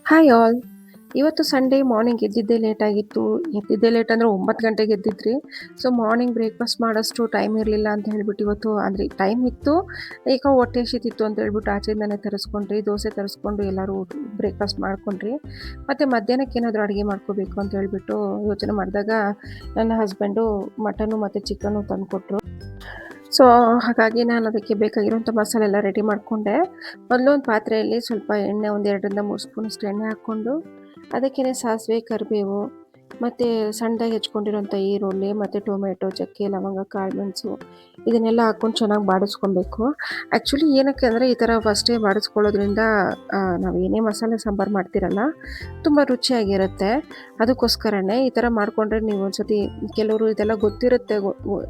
Hi all. ಇವತ್ತು Sunday morning ಎದ್ದಿದ್ದೇ late ಆಗಿತ್ತು. ಎದ್ದಿದ್ದೇ late ಅಂದರೆ 9 ಗಂಟೆಗೆ ಎದ್ದಿದ್ರಿ. ಸೊ ಮಾರ್ನಿಂಗ್ ಬ್ರೇಕ್‌ಫಾಸ್ಟ್ ಮಾಡೋಷ್ಟು ಟೈಮ್ ಇರಲಿಲ್ಲ ಅಂತ ಹೇಳ್ಬಿಟ್ಟು ಇವತ್ತು ಅಂದರೆ ಟೈಮ್ ಇತ್ತು, ಈಗ ಹೊಟ್ಟೆ ಹಸಿತಿತ್ತು ಅಂತ ಹೇಳ್ಬಿಟ್ಟು ಆಚೆಯಿಂದನೇ ತರಿಸ್ಕೊಂಡ್ರಿ. ದೋಸೆ ತರಿಸ್ಕೊಂಡು ಎಲ್ಲರೂ ಬ್ರೇಕ್‌ಫಾಸ್ಟ್ ಮಾಡ್ಕೊಂಡ್ರಿ. ಮತ್ತು ಮಧ್ಯಾಹ್ನಕ್ಕೆ ಏನಾದರೂ ಅಡುಗೆ ಮಾಡ್ಕೋಬೇಕು ಅಂತ ಹೇಳ್ಬಿಟ್ಟು ಯೋಚನೆ ಮಾಡಿದಾಗ ನನ್ನ ಹಸ್ಬೆಂಡು ಮಟನ್ನು ಮತ್ತು ಚಿಕನ್ನು ತಂದುಕೊಟ್ರು. ಸೊ ಹಾಗಾಗಿ ನಾನು ಅದಕ್ಕೆ ಬೇಕಾಗಿರುವಂಥ ಮಸಾಲೆ ಎಲ್ಲ ರೆಡಿ ಮಾಡಿಕೊಂಡೆ. ಮೊದಲು ಒಂದು ಪಾತ್ರೆಯಲ್ಲಿ ಸ್ವಲ್ಪ ಎಣ್ಣೆ ಒಂದು 2ರಿಂದ 3 ಸ್ಪೂನಷ್ಟು ಎಣ್ಣೆ ಹಾಕ್ಕೊಂಡು ಅದಕ್ಕೆ ಸಾಸಿವೆ, ಕರಿಬೇವು ಮತ್ತು ಸಣ್ಣದಾಗಿ ಹೆಚ್ಕೊಂಡಿರೋಂಥ ಈರುಳ್ಳಿ ಮತ್ತು ಟೊಮೆಟೊ, ಚಕ್ಕೆ, ಲವಂಗ, ಕಾಳುಮೆಣಸು ಇದನ್ನೆಲ್ಲ ಹಾಕ್ಕೊಂಡು ಚೆನ್ನಾಗಿ ಬಾಡಿಸ್ಕೊಬೇಕು. ಆ್ಯಕ್ಚುಲಿ ಏನಕ್ಕೆ ಅಂದರೆ ಈ ಥರ ಫಸ್ಟೇ ಬಾಡಿಸ್ಕೊಳ್ಳೋದ್ರಿಂದ ನಾವು ಏನೇ ಮಸಾಲೆ ಸಾಂಬಾರು ಮಾಡ್ತಿರಲ್ಲ ತುಂಬ ರುಚಿಯಾಗಿರುತ್ತೆ. ಅದಕ್ಕೋಸ್ಕರನೇ ಈ ಥರ ಮಾಡಿಕೊಂಡ್ರೆ ನೀವು ಒಂದ್ಸತಿ ಕೆಲವರು ಇದೆಲ್ಲ ಗೊತ್ತಿರುತ್ತೆ,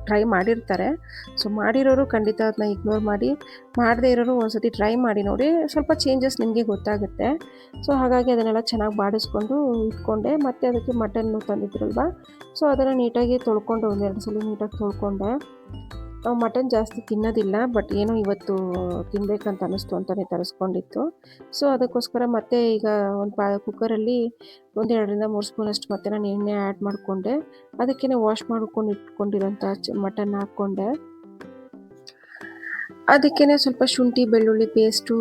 ಟ್ರೈ ಮಾಡಿರ್ತಾರೆ. ಸೊ ಮಾಡಿರೋರು ಖಂಡಿತ ಅದನ್ನ ಇಗ್ನೋರ್ ಮಾಡಿ, ಮಾಡದೇ ಇರೋರು ಒಂದ್ಸತಿ ಟ್ರೈ ಮಾಡಿ ನೋಡಿ, ಸ್ವಲ್ಪ ಚೇಂಜಸ್ ನಿಮಗೆ ಗೊತ್ತಾಗುತ್ತೆ. ಸೊ ಹಾಗಾಗಿ ಅದನ್ನೆಲ್ಲ ಚೆನ್ನಾಗಿ ಬಾಡಿಸ್ಕೊಂಡು ಇಟ್ಕೊಂಡೆ. ಮತ್ತು ಅದಕ್ಕೆ ಮಟನ್ನು ತಂದಿದ್ರಲ್ವ, ಸೊ ಅದನ್ನು ನೀಟಾಗಿ ತೊಳ್ಕೊಂಡು ಒಂದೆರಡು ಸಲ ನೀಟಾಗಿ ತೊಳ್ಕೊಂಡೆ. ನಾವು ಮಟನ್ ಜಾಸ್ತಿ ತಿನ್ನೋದಿಲ್ಲ, ಬಟ್ ಏನೋ ಇವತ್ತು ತಿನ್ನಬೇಕಂತ ಅನ್ನಿಸ್ತು ಅಂತಲೇ ತರಿಸ್ಕೊಂಡಿತ್ತು. ಸೊ ಅದಕ್ಕೋಸ್ಕರ ಮತ್ತೆ ಈಗ ಒಂದು ಕುಕ್ಕರಲ್ಲಿ 1-2ರಿಂದ 3 ಸ್ಪೂನಷ್ಟು ಮತ್ತೆ ನಾನು ಎಣ್ಣೆ ಆ್ಯಡ್ ಮಾಡಿಕೊಂಡೆ. ಅದಕ್ಕೇ ವಾಶ್ ಮಾಡ್ಕೊಂಡು ಇಟ್ಕೊಂಡಿರೋಂಥ ಮಟನ್ ಹಾಕ್ಕೊಂಡೆ. ಅದಕ್ಕೇ ಸ್ವಲ್ಪ ಶುಂಠಿ ಬೆಳ್ಳುಳ್ಳಿ ಪೇಸ್ಟು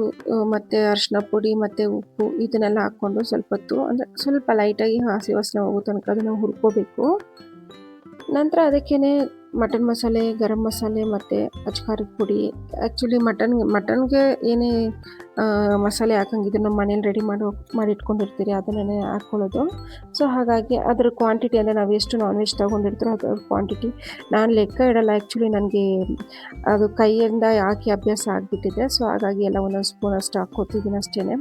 ಮತ್ತು ಅರಿಶಿನ ಪುಡಿ ಮತ್ತು ಉಪ್ಪು ಇದನ್ನೆಲ್ಲ ಹಾಕ್ಕೊಂಡು ಸ್ವಲ್ಪ ಹೊತ್ತು ಅಂದರೆ ಸ್ವಲ್ಪ ಲೈಟಾಗಿ ಹಸಿ ವಾಸನೆ ಹೋಗೋ ತನಕ ಅದನ್ನು ಹುರ್ಕೋಬೇಕು. ನಂತರ ಅದಕ್ಕೇ ಮಟನ್ ಮಸಾಲೆ, ಗರಂ ಮಸಾಲೆ ಮತ್ತು ಅಚ್ಕಾರದ ಪುಡಿ. ಆ್ಯಕ್ಚುಲಿ ಮಟನ್ಗೆ ಏನೇ ಮಸಾಲೆ ಹಾಕಂಗಿದ್ರೆ ನಮ್ಮ ಮನೇಲಿ ರೆಡಿ ಮಾಡಿ ಇಟ್ಕೊಂಡಿರ್ತೀರಿ, ಅದನ್ನೇ ಹಾಕ್ಕೊಳ್ಳೋದು. ಸೊ ಹಾಗಾಗಿ ಅದರ ಕ್ವಾಂಟಿಟಿ ಅಂದರೆ ನಾವು ಎಷ್ಟು ನಾನ್ ವೆಜ್ ತೊಗೊಂಡಿರ್ತೀರೋ ಅದರ ಕ್ವಾಂಟಿಟಿ ನಾನು ಲೆಕ್ಕ ಇಡಲ್ಲ. ಆ್ಯಕ್ಚುಲಿ ನನಗೆ ಅದು ಕೈಯಿಂದ ಹಾಕಿ ಅಭ್ಯಾಸ ಆಗಿಬಿಟ್ಟಿದೆ. ಸೊ ಹಾಗಾಗಿ ಎಲ್ಲ ಒಂದೊಂದು ಸ್ಪೂನಷ್ಟು ಹಾಕ್ಕೋತಿದ್ದೀನಿ ಅಷ್ಟೇ.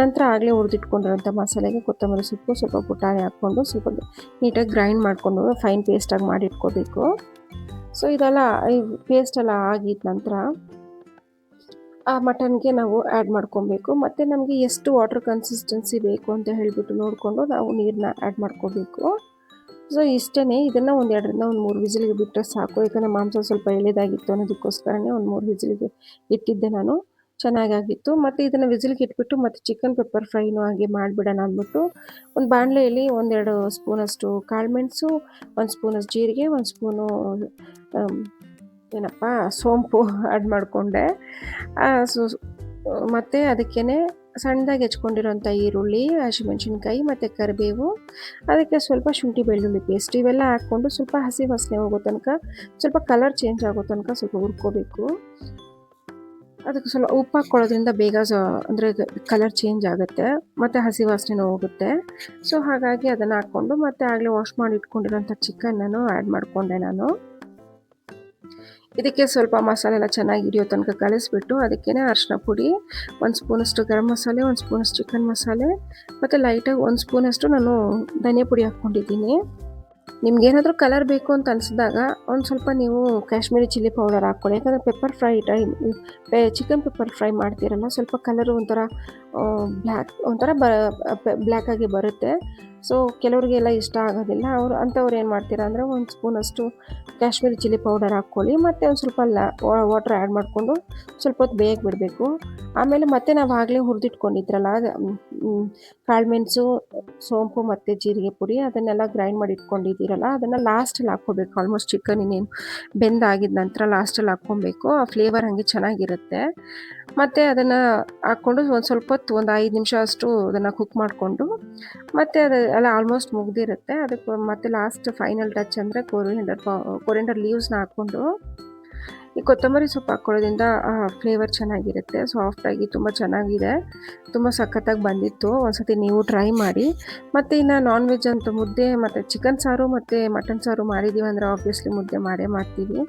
ನಂತರ ಆಗಲೇ ಹುರಿದಿಟ್ಕೊಂಡಿರೋಂಥ ಮಸಾಲೆಗೆ ಕೊತ್ತಂಬರಿ ಸೊಪ್ಪು, ಸ್ವಲ್ಪ ಪುಟಾಣಿ ಹಾಕ್ಕೊಂಡು ಸ್ವಲ್ಪ ನೀಟಾಗಿ ಗ್ರೈಂಡ್ ಮಾಡಿಕೊಂಡು ಫೈನ್ ಪೇಸ್ಟಾಗಿ ಮಾಡಿ ಇಟ್ಕೋಬೇಕು. ಸೊ ಇದೆಲ್ಲ ಈ ಪೇಸ್ಟೆಲ್ಲ ಆಗಿದ ನಂತರ ಆ ಮಟನ್ಗೆ ನಾವು ಆ್ಯಡ್ ಮಾಡ್ಕೊಬೇಕು. ಮತ್ತು ನಮಗೆ ಎಷ್ಟು ವಾಟರ್ ಕನ್ಸಿಸ್ಟೆನ್ಸಿ ಬೇಕು ಅಂತ ಹೇಳಿಬಿಟ್ಟು ನೋಡಿಕೊಂಡು ನಾವು ನೀರನ್ನ ಆ್ಯಡ್ ಮಾಡ್ಕೋಬೇಕು. ಸೊ ಇಷ್ಟೇ. ಇದನ್ನು 1-2ರಿಂದ 3 ವಿಸಿಲಿಗೆ ಬಿಟ್ಟರೆ ಸಾಕು. ಯಾಕಂದರೆ ಮಾಂಸ ಸ್ವಲ್ಪ ಎಳೆದಾಗಿತ್ತು ಅನ್ನೋದಕ್ಕೋಸ್ಕರನೇ 3 ವಿಸಿಲಿಗೆ ಇಟ್ಟಿದ್ದೆ ನಾನು. ಚೆನ್ನಾಗಾಗಿತ್ತು. ಮತ್ತು ಇದನ್ನು ವಿಸಿಲ್ಗೆ ಇಟ್ಬಿಟ್ಟು ಮತ್ತು ಚಿಕನ್ ಪೆಪ್ಪರ್ ಫ್ರೈನೂ ಹಾಗೆ ಮಾಡಿಬಿಡೋಣ ಅಂದ್ಬಿಟ್ಟು ಒಂದು ಬಾಣಲೆಯಲ್ಲಿ 1-2 ಸ್ಪೂನಷ್ಟು ಕಾಳುಮೆಣಸು, 1 ಸ್ಪೂನಷ್ಟು ಜೀರಿಗೆ, 1 ಸ್ಪೂನು ಸೋಂಪು ಆ್ಯಡ್ ಮಾಡಿಕೊಂಡೆ. ಮತ್ತು ಅದಕ್ಕೇ ಸಣ್ಣದಾಗಿ ಹೆಚ್ಕೊಂಡಿರೋಂಥ ಈರುಳ್ಳಿ, ಹಸಿಮೆಣ್ಸಿನ್ಕಾಯಿ ಮತ್ತು ಕರಿಬೇವು, ಅದಕ್ಕೆ ಸ್ವಲ್ಪ ಶುಂಠಿ ಬೆಳ್ಳುಳ್ಳಿ ಪೇಸ್ಟ್ ಇವೆಲ್ಲ ಹಾಕ್ಕೊಂಡು ಸ್ವಲ್ಪ ಹಸಿ ವಾಸನೆ ಹೋಗೋ ತನಕ, ಸ್ವಲ್ಪ ಕಲರ್ ಚೇಂಜ್ ಆಗೋ ತನಕ ಸ್ವಲ್ಪ ಹುರ್ಕೋಬೇಕು. ಅದಕ್ಕೆ ಸ್ವಲ್ಪ ಉಪ್ಪು ಹಾಕ್ಕೊಳ್ಳೋದ್ರಿಂದ ಬೇಗ ಅಂದರೆ ಕಲರ್ ಚೇಂಜ್ ಆಗುತ್ತೆ ಮತ್ತು ಹಸಿ ವಾಸನೆನೂ ಹೋಗುತ್ತೆ. ಸೊ ಹಾಗಾಗಿ ಅದನ್ನು ಹಾಕ್ಕೊಂಡು ಮತ್ತು ಆಗಲೇ ವಾಶ್ ಮಾಡಿ ಇಟ್ಕೊಂಡಿರೋಂಥ ಚಿಕನನ್ನು ಆ್ಯಡ್ ಮಾಡಿಕೊಂಡೆ ನಾನು. ಇದಕ್ಕೆ ಸ್ವಲ್ಪ ಮಸಾಲೆ ಎಲ್ಲ ಚೆನ್ನಾಗಿ ಹಿಡಿಯೋ ತನಕ ಕಲಿಸ್ಬಿಟ್ಟು ಅದಕ್ಕೇ ಅರಿಶಿನ ಪುಡಿ, 1 ಸ್ಪೂನಷ್ಟು ಗರಂ ಮಸಾಲೆ, 1 ಸ್ಪೂನಷ್ಟು ಚಿಕನ್ ಮಸಾಲೆ ಮತ್ತು ಲೈಟಾಗಿ 1 ಸ್ಪೂನಷ್ಟು ನಾನು ಧನಿಯಾ ಪುಡಿ ಹಾಕ್ಕೊಂಡಿದ್ದೀನಿ. ನಿಮ್ಗೇನಾದರೂ ಕಲರ್ ಬೇಕು ಅಂತ ಅನಿಸಿದಾಗ ಒಂದು ಸ್ವಲ್ಪ ನೀವು ಕಾಶ್ಮೀರಿ ಚಿಲ್ಲಿ ಪೌಡರ್ ಹಾಕ್ಕೊಳ್ಳಿ. ಯಾಕಂದರೆ pepper fry chicken pepper fry ಮಾಡ್ತೀರಲ್ಲ, ಸ್ವಲ್ಪ ಕಲರು ಒಂಥರ ಬ್ಲ್ಯಾಕಾಗಿ ಬರುತ್ತೆ. ಸೊ ಕೆಲವರಿಗೆಲ್ಲ ಇಷ್ಟ ಆಗೋದಿಲ್ಲ. ಅಂಥವ್ರು ಏನು ಮಾಡ್ತೀರಾ ಅಂದರೆ 1 ಸ್ಪೂನಷ್ಟು ಕಾಶ್ಮೀರಿ ಚಿಲ್ಲಿ ಪೌಡರ್ ಹಾಕ್ಕೊಳ್ಳಿ. ಮತ್ತು ಒಂದು ಸ್ವಲ್ಪ ವಾಟರ್ ಆ್ಯಡ್ ಮಾಡಿಕೊಂಡು ಸ್ವಲ್ಪ ಹೊತ್ತು ಬೇಯಕ್ಕೆ ಬಿಡಬೇಕು. ಆಮೇಲೆ ಮತ್ತೆ ನಾವು ಆಗಲೇ ಹುರಿದಿಟ್ಕೊಂಡಿದ್ರಲ್ಲ ಕಾಳುಮೆಣಸು, ಸೋಂಪು ಮತ್ತು ಜೀರಿಗೆ ಪುಡಿ ಅದನ್ನೆಲ್ಲ ಗ್ರೈಂಡ್ ಮಾಡಿ ಇಟ್ಕೊಂಡಿದ್ದೀರಲ್ಲ, ಅದನ್ನು ಲಾಸ್ಟಲ್ಲಿ ಹಾಕ್ಕೋಬೇಕು. ಆಲ್ಮೋಸ್ಟ್ ಚಿಕನ್ ಇನ್ನೇನು ಬೆಂದಾಗಿದ ನಂತರ ಲಾಸ್ಟಲ್ಲಿ ಹಾಕ್ಕೊಬೇಕು. ಆ ಫ್ಲೇವರ್ ಹಾಗೆ ಚೆನ್ನಾಗಿರುತ್ತೆ. ಮತ್ತು ಅದನ್ನು ಹಾಕ್ಕೊಂಡು ಒಂದು ಸ್ವಲ್ಪ ಹೊತ್ತು ಒಂದು 5 ನಿಮಿಷ ಅಷ್ಟು ಅದನ್ನು ಕುಕ್ ಮಾಡಿಕೊಂಡು ಮತ್ತು ಎಲ್ಲ ಆಲ್ಮೋಸ್ಟ್ ಮುಗ್ದಿರುತ್ತೆ. ಅದಕ್ಕೆ ಮತ್ತು ಲಾಸ್ಟ್ ಫೈನಲ್ ಟಚ್ ಅಂದರೆ ಕೊರಿಯಂಡರ್ ಲೀವ್ಸ್ನ ಹಾಕ್ಕೊಂಡು ಈ ಕೊತ್ತಂಬರಿ ಸೊಪ್ಪು ಹಾಕ್ಕೊಳ್ಳೋದ್ರಿಂದ ಫ್ಲೇವರ್ ಚೆನ್ನಾಗಿರುತ್ತೆ. ಸಾಫ್ಟಾಗಿ ತುಂಬ ಚೆನ್ನಾಗಿದೆ, ತುಂಬ ಸಖತ್ತಾಗಿ ಬಂದಿತ್ತು. ಒಂದ್ಸತಿ ನೀವು ಟ್ರೈ ಮಾಡಿ. ಮತ್ತು ಇನ್ನು ನಾನ್ ವೆಜ್ ಅಂತ ಮುದ್ದೆ ಮತ್ತು ಚಿಕನ್ ಸಾರು ಮತ್ತು ಮಟನ್ ಸಾರು ಮಾಡಿದ್ದೀವಿ ಅಂದರೆ ಆಬ್ವಿಯಸ್ಲಿ ಮುದ್ದೆ ಮಾಡೇ ಮಾಡ್ತೀವಿ.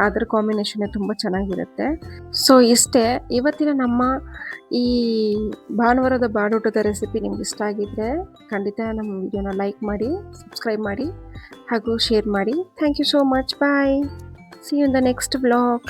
ಅದರ ಕಾಂಬಿನೇಷನ್ನೇ ತುಂಬ ಚೆನ್ನಾಗಿರುತ್ತೆ. ಸೊ ಇಷ್ಟೇ ಇವತ್ತಿನ ನಮ್ಮ ಈ ಭಾನುವಾರದ ಬಾಡೂಟದ ರೆಸಿಪಿ ನಿಮ್ಗೆ ಇಷ್ಟ ಆಗಿದ್ದರೆ ಖಂಡಿತ ನಮ್ಮ ವಿಡಿಯೋನ ಲೈಕ್ ಮಾಡಿ, ಸಬ್ಸ್ಕ್ರೈಬ್ ಮಾಡಿ ಹಾಗೂ ಶೇರ್ ಮಾಡಿ. Thank you so much. Bye. See you in the next vlog.